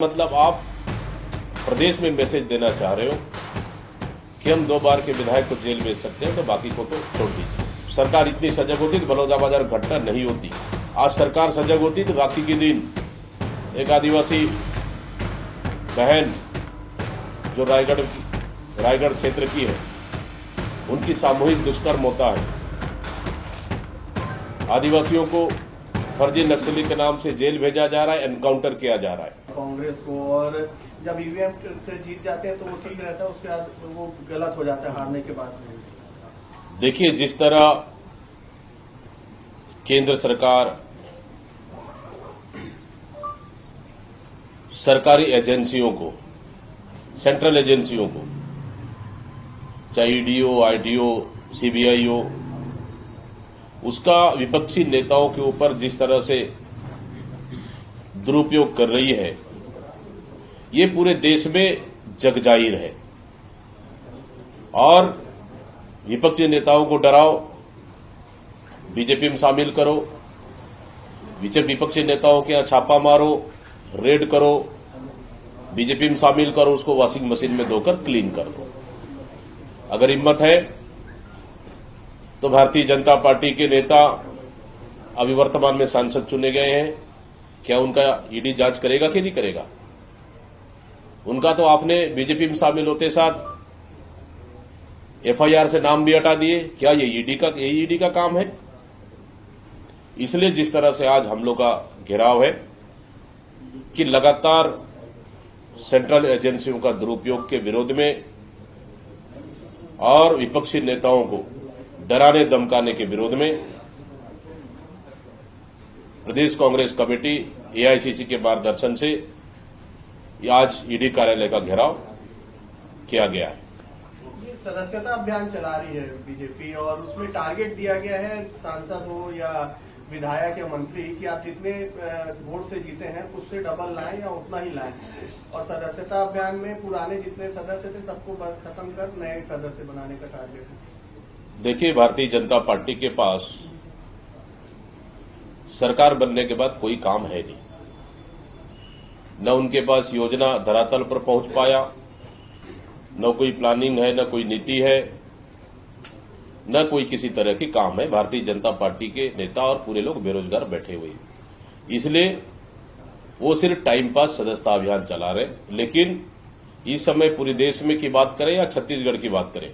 मतलब आप प्रदेश में मैसेज देना चाह रहे हो कि हम 2 बार के विधायक को जेल भेज सकते हैं तो बाकी को तो छोड़ दीजिए। सरकार इतनी सजग होती तो बलौदाबाजार घटना नहीं होती। आज सरकार सजग होती तो राखी के दिन एक आदिवासी बहन जो रायगढ़ क्षेत्र की है उनकी सामूहिक दुष्कर्म होता है। आदिवासियों को फर्जी नक्सली के नाम से जेल भेजा जा रहा है, एनकाउंटर किया जा रहा है। कांग्रेस को, और जब ईवीएम से जीत जाते हैं तो वो ठीक रहता है, उसके बाद वो गलत हो जाता है हारने के बाद। देखिए, जिस तरह केंद्र सरकार सरकारी एजेंसियों को, सेंट्रल एजेंसियों को, चाहे ईडीओ, आईटीओ, सीबीआई हो, उसका विपक्षी नेताओं के ऊपर जिस तरह से दुरुपयोग कर रही है, ये पूरे देश में जगजाहिर है। और विपक्षी नेताओं को डराओ, बीजेपी में शामिल करो, विपक्षी नेताओं के यहां छापा मारो, रेड करो, बीजेपी में शामिल करो, उसको वॉशिंग मशीन में धोकर क्लीन कर दो। अगर हिम्मत है तो भारतीय जनता पार्टी के नेता अभी वर्तमान में सांसद चुने गए हैं, क्या उनका ईडी जांच करेगा कि नहीं करेगा? उनका तो आपने बीजेपी में शामिल होते साथ एफआईआर से नाम भी हटा दिए। क्या ये ईडी का काम है? इसलिए जिस तरह से आज हम लोग का घेराव है कि लगातार सेंट्रल एजेंसियों का दुरुपयोग के विरोध में और विपक्षी नेताओं को डराने धमकाने के विरोध में प्रदेश कांग्रेस कमेटी एआईसीसी के मार्गदर्शन से आज ईडी कार्यालय का घेराव किया गया है। ये सदस्यता अभियान चला रही है बीजेपी, और उसमें टारगेट दिया गया है सांसद हो या विधायक या मंत्री कि आप जितने वोट से जीते हैं उससे डबल लाएं या उतना ही लाएं। और सदस्यता अभियान में पुराने जितने सदस्य थे सबको खत्म कर नए सदस्य बनाने का टारगेट है। देखिए, भारतीय जनता पार्टी के पास सरकार बनने के बाद कोई काम है नहीं। न उनके पास योजना धरातल पर पहुंच पाया, न कोई प्लानिंग है, न कोई नीति है, न कोई किसी तरह की काम है। भारतीय जनता पार्टी के नेता और पूरे लोग बेरोजगार बैठे हुए हैं, इसलिए वो सिर्फ टाइम पास सदस्यता अभियान चला रहे। लेकिन इस समय पूरे देश में की बात करें या छत्तीसगढ़ की बात करें,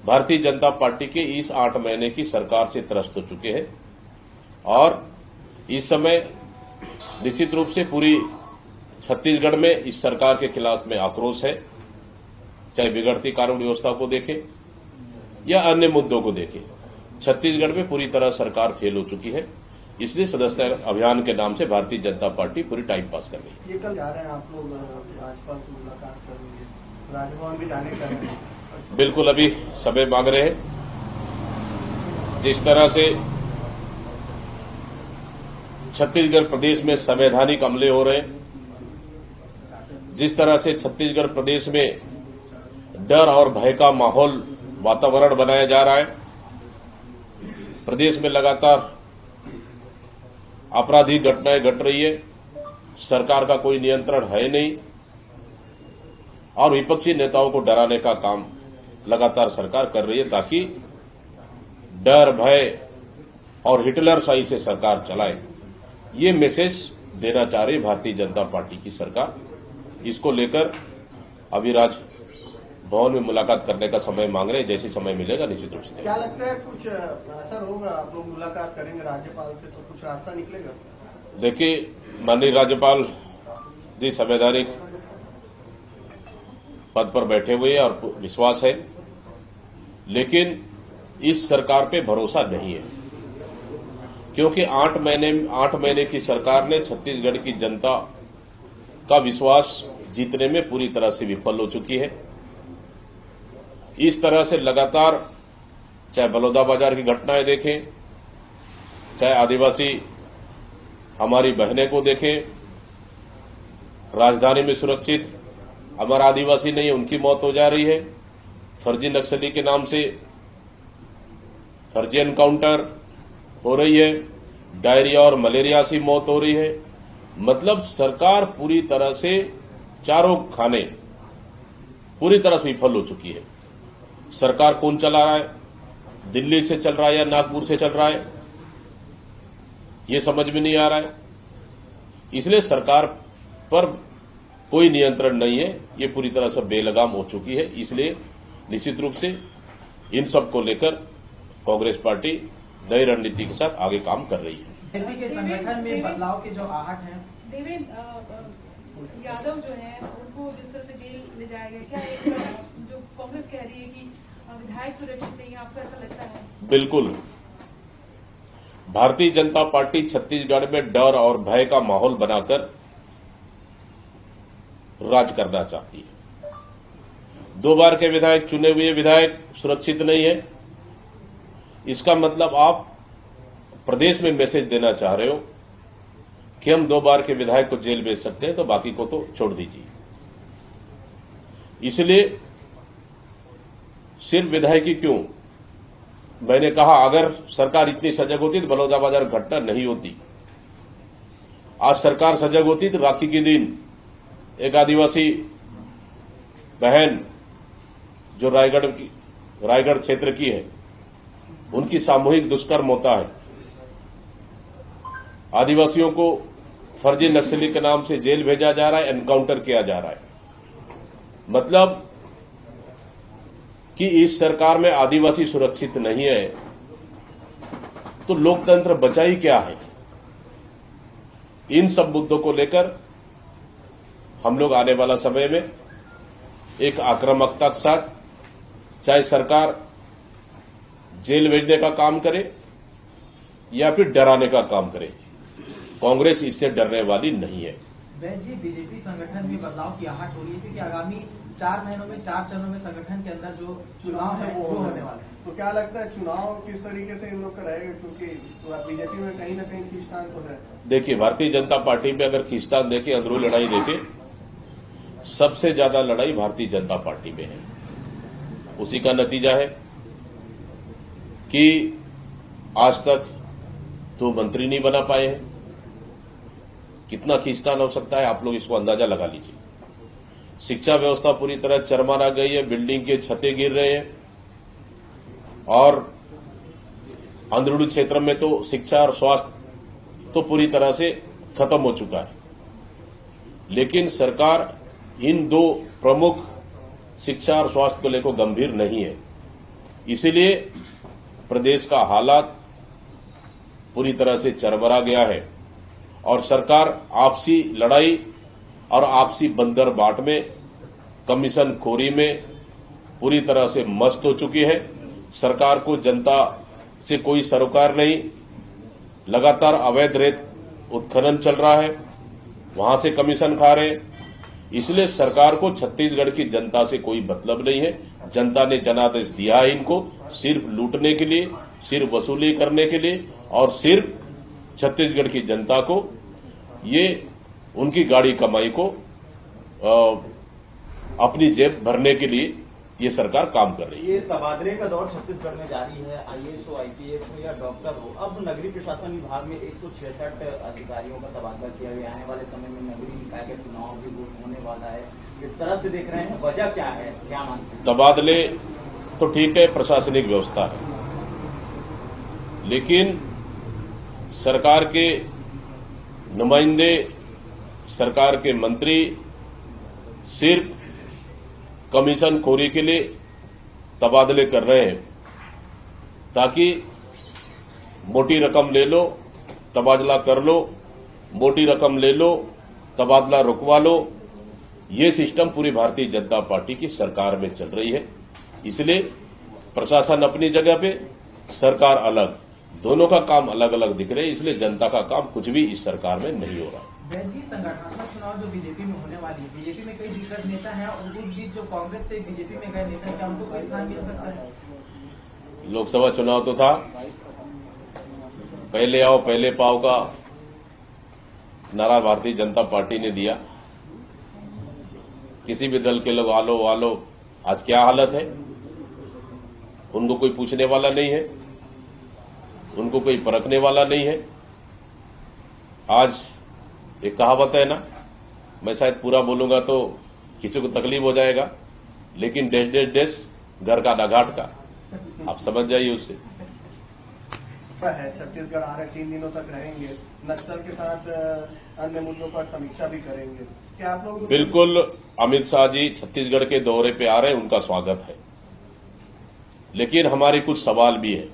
भारतीय जनता पार्टी के इस 8 महीने की सरकार से त्रस्त हो चुके हैं। और इस समय निश्चित रूप से पूरी छत्तीसगढ़ में इस सरकार के खिलाफ में आक्रोश है, चाहे बिगड़ती कानून व्यवस्था को देखें या अन्य मुद्दों को देखें। छत्तीसगढ़ में पूरी तरह सरकार फेल हो चुकी है, इसलिए सदस्यता अभियान के नाम से भारतीय जनता पार्टी पूरी टाइम पास कर रही है। ये कल जा रहे हैं आप लोग राज्यपाल से मुलाकात करेंगे, राजभवन भी जाने का है? बिल्कुल, अभी समय मांग रहे हैं। जिस तरह से छत्तीसगढ़ प्रदेश में संवैधानिक हमले हो रहे हैं, जिस तरह से छत्तीसगढ़ प्रदेश में डर और भय का माहौल, वातावरण बनाया जा रहा है, प्रदेश में लगातार आपराधिक घटनाएं घट रही है, सरकार का कोई नियंत्रण है नहीं, और विपक्षी नेताओं को डराने का काम लगातार सरकार कर रही है ताकि डर, भय और हिटलरशाही से सरकार चलाए। ये मैसेज देना चाह रही भारतीय जनता पार्टी की सरकार। इसको लेकर अभी राजभवन में मुलाकात करने का समय मांग रहे हैं। जैसे समय मिलेगा निश्चित रूप से। क्या लगता है कुछ असर होगा? आप लोग मुलाकात करेंगे राज्यपाल से तो कुछ रास्ता निकलेगा? देखिए, माननीय राज्यपाल जी संवैधानिक पद पर बैठे हुए हैं और विश्वास है, लेकिन इस सरकार पे भरोसा नहीं है, क्योंकि 8 महीने की सरकार ने छत्तीसगढ़ की जनता का विश्वास जीतने में पूरी तरह से विफल हो चुकी है। इस तरह से लगातार, चाहे बलौदाबाजार की घटनाएं देखें, चाहे आदिवासी हमारी बहनें को देखें, राजधानी में सुरक्षित हमारा आदिवासी नहीं है, उनकी मौत हो जा रही है। फर्जी नक्सली के नाम से फर्जी एनकाउंटर हो रही है, डायरिया और मलेरिया से मौत हो रही है। मतलब सरकार पूरी तरह से चारों खाने पूरी तरह से विफल हो चुकी है। सरकार कौन चला रहा है, दिल्ली से चल रहा है या नागपुर से चल रहा है, ये समझ में नहीं आ रहा है। इसलिए सरकार पर कोई नियंत्रण नहीं है, ये पूरी तरह से बेलगाम हो चुकी है। इसलिए निश्चित रूप से इन सब को लेकर कांग्रेस पार्टी नई रणनीति के साथ आगे काम कर रही है। बीजेपी के संगठन में बदलाव के जो आहट है, देवेंद्र यादव जो है उनको जिस तरह से जेल ले जाया गया, क्या एक जो कांग्रेस कह रही है कि विधायक सुरक्षित नहीं है, आपको ऐसा लगता है? बिल्कुल। भारतीय जनता पार्टी छत्तीसगढ़ में डर और भय का माहौल बनाकर राज करना चाहती है। 2 बार के विधायक, चुने हुए विधायक सुरक्षित नहीं है, इसका मतलब आप प्रदेश में मैसेज देना चाह रहे हो कि हम 2 बार के विधायक को जेल भेज सकते हैं, तो बाकी को तो छोड़ दीजिए। इसलिए सिर्फ विधायकी क्यों, मैंने कहा अगर सरकार इतनी सजग होती तो बलौदाबाजार घटना नहीं होती। आज सरकार सजग होती तो राखी के दिन एक आदिवासी बहन जो रायगढ़ क्षेत्र की है, उनकी सामूहिक दुष्कर्म होता है, आदिवासियों को फर्जी नक्सली के नाम से जेल भेजा जा रहा है, एनकाउंटर किया जा रहा है। मतलब कि इस सरकार में आदिवासी सुरक्षित नहीं है, तो लोकतंत्र बचा ही क्या है। इन सब मुद्दों को लेकर हम लोग आने वाला समय में एक आक्रामकता के साथ, चाहे सरकार जेल भेजने का काम करे या फिर डराने का काम करे, कांग्रेस इससे डरने वाली नहीं है। वैद्य जी, बीजेपी संगठन में बदलाव की आहट हो रही है कि आगामी 4 महीनों में 4 चरणों में संगठन के अंदर जो चुनाव है वो होने वाले हैं। तो क्या लगता है चुनाव किस तरीके से इन लोग का रहेगा, क्योंकि बीजेपी में कहीं न कहीं खींचतान तो है? देखिए, भारतीय जनता पार्टी में अगर खींचतान देखे, अंदरूनी लड़ाई देखे, सबसे ज्यादा लड़ाई भारतीय जनता पार्टी में है। उसी का नतीजा है कि आज तक 2 मंत्री नहीं बना पाए हैं। कितना खींचतान हो सकता है, आप लोग इसको अंदाजा लगा लीजिए। शिक्षा व्यवस्था पूरी तरह चरमरा गई है, बिल्डिंग के छतें गिर रहे हैं, और अंदरूनी क्षेत्र में तो शिक्षा और स्वास्थ्य तो पूरी तरह से खत्म हो चुका है। लेकिन सरकार इन 2 प्रमुख शिक्षा और स्वास्थ्य को लेकर गंभीर नहीं है। इसीलिए प्रदेश का हालात पूरी तरह से चरमरा गया है और सरकार आपसी लड़ाई और आपसी बंदर बाट में, कमीशन खोरी में पूरी तरह से मस्त हो चुकी है। सरकार को जनता से कोई सरोकार नहीं, लगातार अवैध रेत उत्खनन चल रहा है, वहां से कमीशन खा रहे हैं। इसलिए सरकार को छत्तीसगढ़ की जनता से कोई मतलब नहीं है। जनता ने जनादेश दिया है इनको सिर्फ लूटने के लिए, सिर्फ वसूली करने के लिए, और सिर्फ छत्तीसगढ़ की जनता को ये उनकी गाड़ी कमाई को अपनी जेब भरने के लिए ये सरकार काम कर रही है। ये तबादले का दौर छत्तीसगढ़ में जारी है, आईएएस हो, आईपीएस हो या डॉक्टर हो। अब नगरीय प्रशासन विभाग में 166 अधिकारियों का तबादला किया गया। आने वाले समय में नगरीय निकाय का चुनाव भी होने वाला है। इस तरह से देख रहे हैं, वजह क्या है, क्या मानते हैं? तबादले तो ठीक है, प्रशासनिक व्यवस्था है, लेकिन सरकार के नुमाइंदे, सरकार के मंत्री सिर्फ कमीशन खोरी के लिए तबादले कर रहे हैं, ताकि मोटी रकम ले लो, तबादला कर लो, मोटी रकम ले लो, तबादला रुकवा लो। ये सिस्टम पूरी भारतीय जनता पार्टी की सरकार में चल रही है। इसलिए प्रशासन अपनी जगह पे, सरकार अलग, दोनों का काम अलग अलग दिख रहे हैं। इसलिए जनता का काम कुछ भी इस सरकार में नहीं हो रहा। वैद्य, संगठनात्मक चुनाव जो बीजेपी में होने वाली है, बीजेपी में कई दिग्गज नेता हैं और उस बीच जो कांग्रेस से बीजेपी में गए नेता, क्या उनको कोई स्थान मिल सकता है? लोकसभा चुनाव तो था, पहले आओ पहले पाओ का नारा भारतीय जनता पार्टी ने दिया। किसी भी दल के लोग आलो आलो, आज क्या हालत है, उनको कोई पूछने वाला नहीं है, उनको कोई परखने वाला नहीं है। आज एक कहावत है ना, मैं शायद पूरा बोलूंगा तो किसी को तकलीफ हो जाएगा, लेकिन डैश डैश डैश घर का ना घाट का, आप समझ जाइए उससे। है छत्तीसगढ़ आ रहे 3 दिनों तक रहेंगे, नक्सल के साथ अन्य मुद्दों पर समीक्षा भी करेंगे, क्या आप लोग? बिल्कुल, अमित शाह जी छत्तीसगढ़ के दौरे पे आ रहे हैं, उनका स्वागत है, लेकिन हमारे कुछ सवाल भी है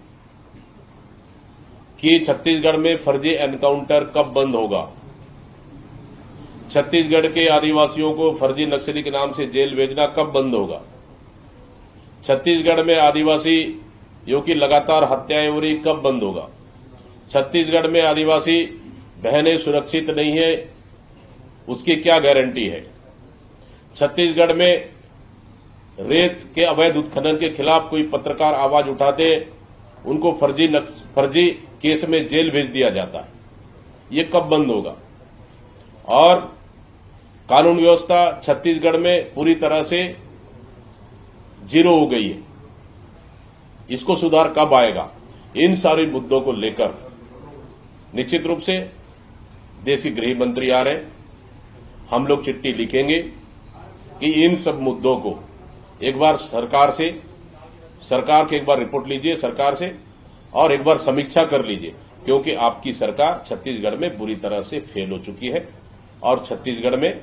कि छत्तीसगढ़ में फर्जी एनकाउंटर कब बंद होगा। छत्तीसगढ़ के आदिवासियों को फर्जी नक्सली के नाम से जेल भेजना कब बंद होगा। छत्तीसगढ़ में आदिवासियों की लगातार हत्याएं हो रही, कब बंद होगा। छत्तीसगढ़ में आदिवासी बहनें सुरक्षित नहीं है, उसकी क्या गारंटी है। छत्तीसगढ़ में रेत के अवैध उत्खनन के खिलाफ कोई पत्रकार आवाज उठाते, उनको फर्जी केस में जेल भेज दिया जाता है, ये कब बंद होगा। और कानून व्यवस्था छत्तीसगढ़ में पूरी तरह से जीरो हो गई है, इसको सुधार कब आएगा। इन सारे मुद्दों को लेकर निश्चित रूप से देश के गृह मंत्री आ रहे हैं, हम लोग चिट्ठी लिखेंगे कि इन सब मुद्दों को एक बार सरकार के एक बार रिपोर्ट लीजिए सरकार से, और एक बार समीक्षा कर लीजिए, क्योंकि आपकी सरकार छत्तीसगढ़ में बुरी तरह से फेल हो चुकी है और छत्तीसगढ़ में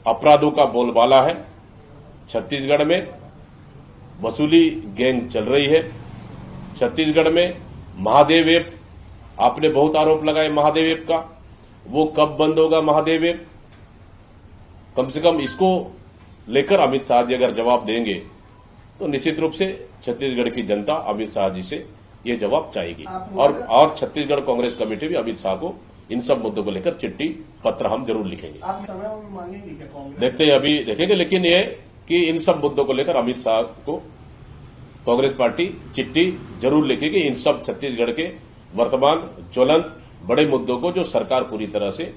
अपराधों का बोलबाला है। छत्तीसगढ़ में वसूली गैंग चल रही है। छत्तीसगढ़ में महादेव ऐप, आपने बहुत आरोप लगाए महादेव ऐप का, वो कब बंद होगा महादेव ऐप। कम से कम इसको लेकर अमित शाह जी अगर जवाब देंगे तो निश्चित रूप से छत्तीसगढ़ की जनता अमित शाह जी से ये जवाब चाहेगी। और छत्तीसगढ़ कांग्रेस कमेटी भी अमित शाह को इन सब मुद्दों को लेकर चिट्ठी पत्र हम जरूर लिखेंगे। आप समय में मांगेंगे क्या कांग्रेस? देखते हैं, अभी देखेंगे, लेकिन ये कि इन सब मुद्दों को लेकर अमित शाह को कांग्रेस पार्टी चिट्ठी जरूर लिखेगी। इन सब छत्तीसगढ़ के वर्तमान ज्वलंत बड़े मुद्दों को, जो सरकार पूरी तरह से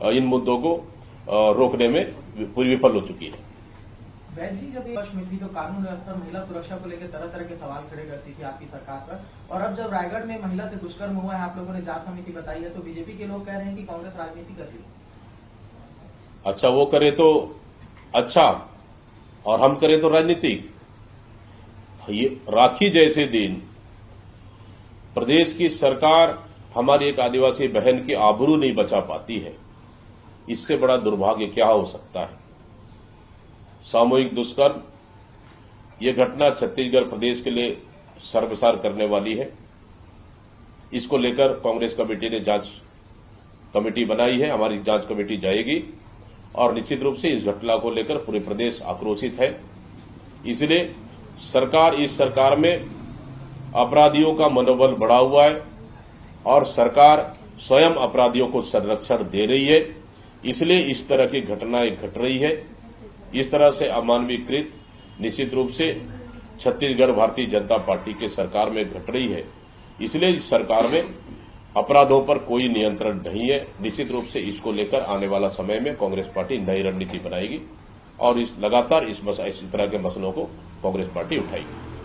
इन मुद्दों को रोकने में पूरी विफल हो चुकी है। वैद जी, जब वर्ष में थी तो कानून व्यवस्था महिला सुरक्षा को लेकर तरह तरह के सवाल खड़े करती थी आपकी सरकार पर, और अब जब रायगढ़ में महिला से दुष्कर्म हुआ है, आप लोगों ने जांच समिति बताई है, तो बीजेपी के लोग कह रहे हैं कि कांग्रेस राजनीति कर रही है। अच्छा, वो करे तो अच्छा और हम करें तो राजनीति। ये राखी जैसे दिन प्रदेश की सरकार हमारी एक आदिवासी बहन की आबरू नहीं बचा पाती है, इससे बड़ा दुर्भाग्य क्या हो सकता है। सामूहिक दुष्कर्म, ये घटना छत्तीसगढ़ प्रदेश के लिए शर्मसार करने वाली है। इसको लेकर कांग्रेस कमेटी ने जांच कमेटी बनाई है, हमारी जांच कमेटी जाएगी और निश्चित रूप से इस घटना को लेकर पूरे प्रदेश आक्रोशित है। इसलिए इस सरकार में अपराधियों का मनोबल बढ़ा हुआ है और सरकार स्वयं अपराधियों को संरक्षण दे रही है, इसलिए इस तरह की घटनाएं घट रही है। इस तरह से अमानवीकृत निश्चित रूप से छत्तीसगढ़ भारतीय जनता पार्टी के सरकार में घट रही है, इसलिए इस सरकार में अपराधों पर कोई नियंत्रण नहीं है। निश्चित रूप से इसको लेकर आने वाला समय में कांग्रेस पार्टी नई रणनीति बनाएगी और लगातार इस तरह के मसलों को कांग्रेस पार्टी उठाएगी।